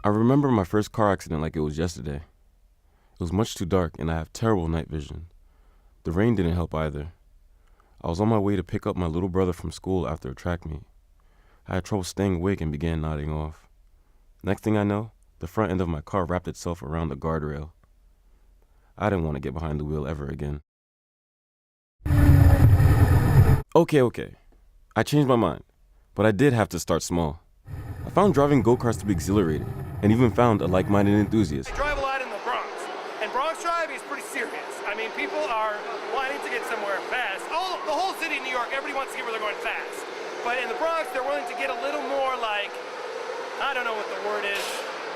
I remember my first car accident like it was yesterday. It was much too dark and I have terrible night vision. The rain didn't help either. I was on my way to pick up my little brother from school after a track meet. I had trouble staying awake and began nodding off. Next thing I know, the front end of my car wrapped itself around the guardrail. I didn't want to get behind the wheel ever again. Okay. I changed my mind, but I did have to start small. I found driving go-karts to be exhilarating, and even found a like-minded enthusiast. I drive a lot in the Bronx, and Bronx driving is pretty serious. I mean, people are wanting to get somewhere fast. The whole city of New York, everybody wants to get where they're going fast. But in the Bronx, they're willing to get a little more like, I don't know what the word is,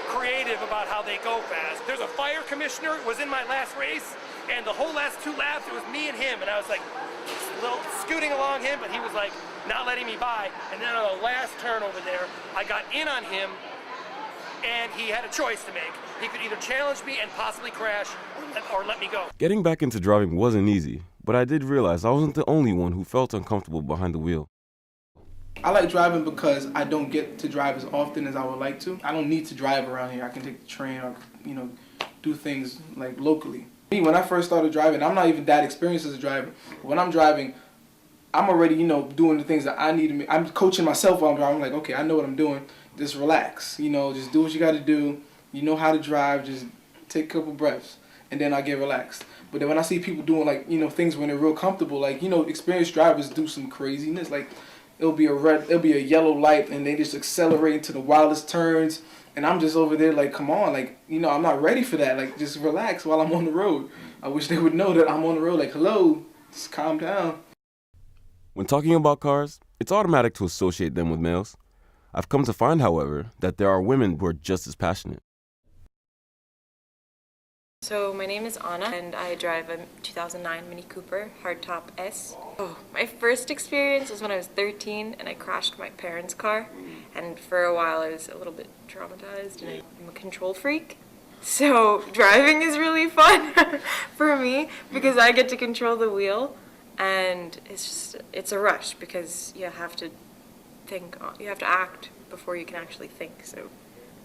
creative about how they go fast. There's a fire commissioner, was in my last race, and the whole last 2 laps, it was me and him, and I was like, little scooting along him, but he was like not letting me by. And then on the last turn over there, I got in on him, and he had a choice to make. He could either challenge me and possibly crash, or let me go. Getting back into driving wasn't easy, but I did realize I wasn't the only one who felt uncomfortable behind the wheel. I like driving because I don't get to drive as often as I would like to. I don't need to drive around here. I can take the train or, do things like locally. Me, when I first started driving, I'm not even that experienced as a driver. When I'm driving, I'm already, doing the things that I need to. I'm coaching myself while I'm driving. I'm like, okay, I know what I'm doing. Just relax. Just do what you got to do. You know how to drive. Just take a couple breaths, and then I get relaxed. But then when I see people doing things when they're real comfortable, experienced drivers do some craziness. Like it'll be a yellow light, and they just accelerate into the wildest turns. And I'm just over there like, come on, I'm not ready for that. Like, just relax while I'm on the road. I wish they would know that I'm on the road. Like, hello, just calm down. When talking about cars, it's automatic to associate them with males. I've come to find, however, that there are women who are just as passionate. So my name is Anna, and I drive a 2009 Mini Cooper Hardtop S. My first experience was when I was 13 and I crashed my parents' car, and for a while I was a little bit traumatized, and I'm a control freak. So driving is really fun for me because I get to control the wheel, and it's a rush because you have to act before you can actually think. So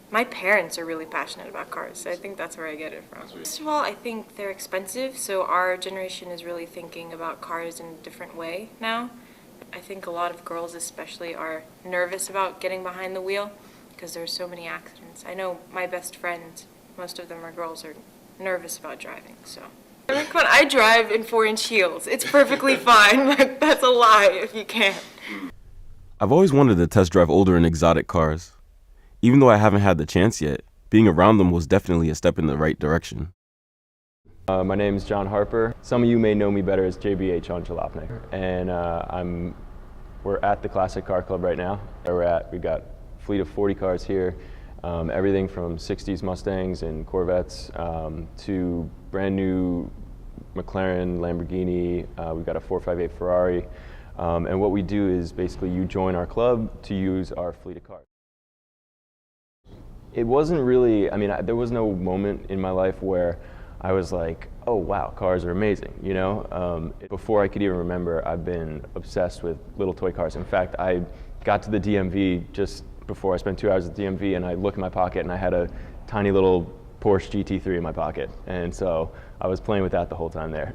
my parents are really passionate about cars, so I think that's where I get it from. First of all, I think they're expensive, so our generation is really thinking about cars in a different way now. I think a lot of girls especially are nervous about getting behind the wheel because there's so many accidents. I know my best friends, most of them are girls, are nervous about driving, so. When I drive in 4-inch heels, it's perfectly fine. That's a lie if you can't. I've always wanted to test drive older and exotic cars. Even though I haven't had the chance yet, being around them was definitely a step in the right direction. My name is John Harper. Some of you may know me better as JBH on Jalopnik. And we're at the Classic Car Club right now. We've got a fleet of 40 cars here. Everything from 60s Mustangs and Corvettes to brand new McLaren, Lamborghini. We've got a 458 Ferrari. And what we do is basically you join our club to use our fleet of cars. It wasn't really, there was no moment in my life where I was like, oh wow, cars are amazing, Before I could even remember, I've been obsessed with little toy cars. In fact, I got to the DMV just before I spent 2 hours at the DMV, and I looked in my pocket and I had a tiny little Porsche GT3 in my pocket. And so I was playing with that the whole time there.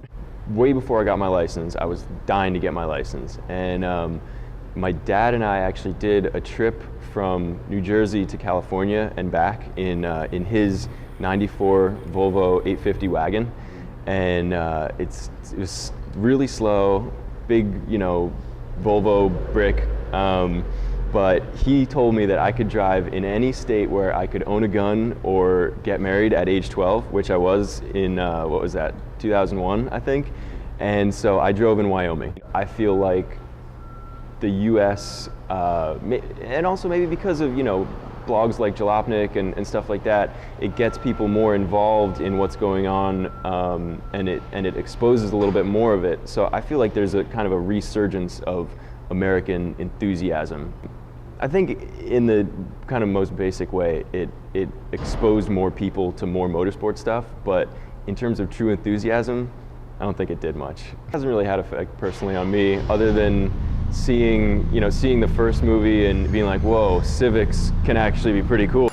Way before I got my license, I was dying to get my license. And my dad and I actually did a trip from New Jersey to California and back in his '94 Volvo 850 wagon, and it was really slow, big Volvo brick. But he told me that I could drive in any state where I could own a gun or get married at age 12, which I was in 2001, I think. And so I drove in Wyoming. I feel like the U.S. And also maybe because of blogs like Jalopnik and stuff like that, it gets people more involved in what's going on, and it exposes a little bit more of it. So I feel like there's a kind of a resurgence of American enthusiasm. I think in the kind of most basic way, it exposed more people to more motorsport stuff, but in terms of true enthusiasm, I don't think it did much. It hasn't really had an effect personally on me, other than seeing the first movie and being like, whoa, Civics can actually be pretty cool.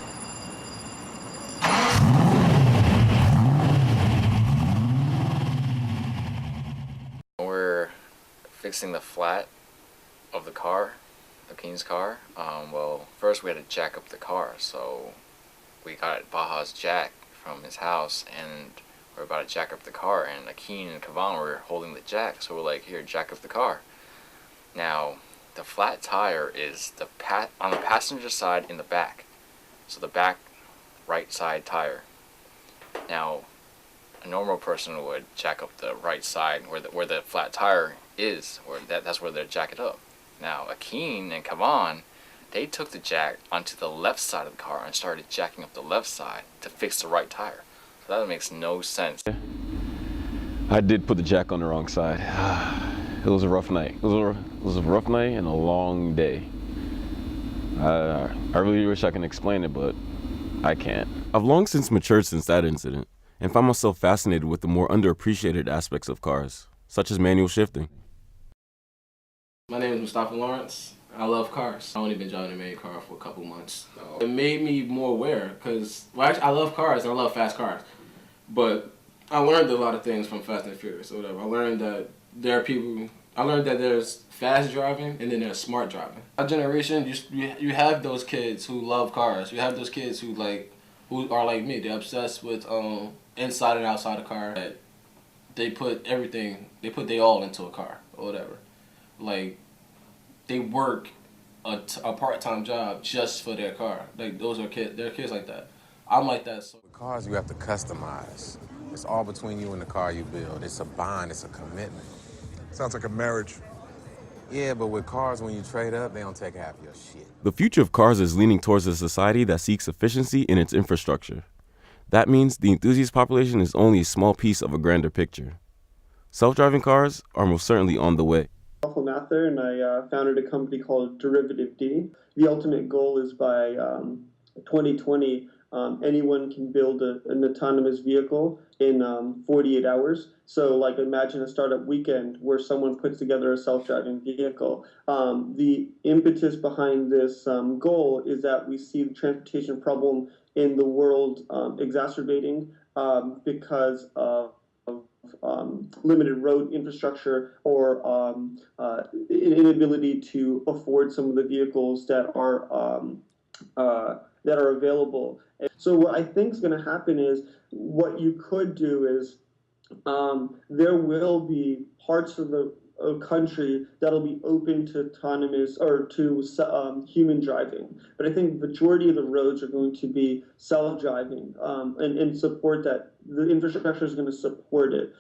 fixing the flat of the car, of Keen's car. Well, first we had to jack up the car, so we got Baja's jack from his house, and we're about to jack up the car, and Akeem and Kavan were holding the jack, so we're like, here, jack up the car. Now, the flat tire is on the passenger side in the back, so the back right side tire. Now, a normal person would jack up the right side where the flat tire is, or that's where they're jack it up. Now, Akeem and Kavan, they took the jack onto the left side of the car and started jacking up the left side to fix the right tire. So that makes no sense. I did put the jack on the wrong side. It was a rough night. It was a rough night and a long day. I really wish I could explain it, but I can't. I've long since matured since that incident and found myself fascinated with the more underappreciated aspects of cars, such as manual shifting. My name is Mustafa Lawrence. I love cars. I've only been driving a manual car for a couple months. It made me more aware because, well, actually, I love cars and I love fast cars. But I learned a lot of things from Fast and Furious or whatever. I learned that there's fast driving and then there's smart driving. Our generation, you have those kids who love cars. You have those kids who are like me. They're obsessed with inside and outside a car. They put they all into a car or whatever. Like, they work a part-time job just for their car. Like, those are kids. They're kids like that. I'm like that. So. With cars, you have to customize. It's all between you and the car you build. It's a bond. It's a commitment. Sounds like a marriage. Yeah, but with cars, when you trade up, they don't take half your shit. The future of cars is leaning towards a society that seeks efficiency in its infrastructure. That means the enthusiast population is only a small piece of a grander picture. Self-driving cars are most certainly on the way. Mather, and I founded a company called Derivative D. The ultimate goal is by 2020, anyone can build an autonomous vehicle in 48 hours. So, like, imagine a startup weekend where someone puts together a self-driving vehicle. The impetus behind this goal is that we see the transportation problem in the world exacerbating because of limited road infrastructure or inability to afford some of the vehicles that are available. And so what I think is going to happen is what you could do is there will be parts of the country that'll be open to autonomous or to human driving. But I think the majority of the roads are going to be self-driving and support that. The infrastructure is going to support it.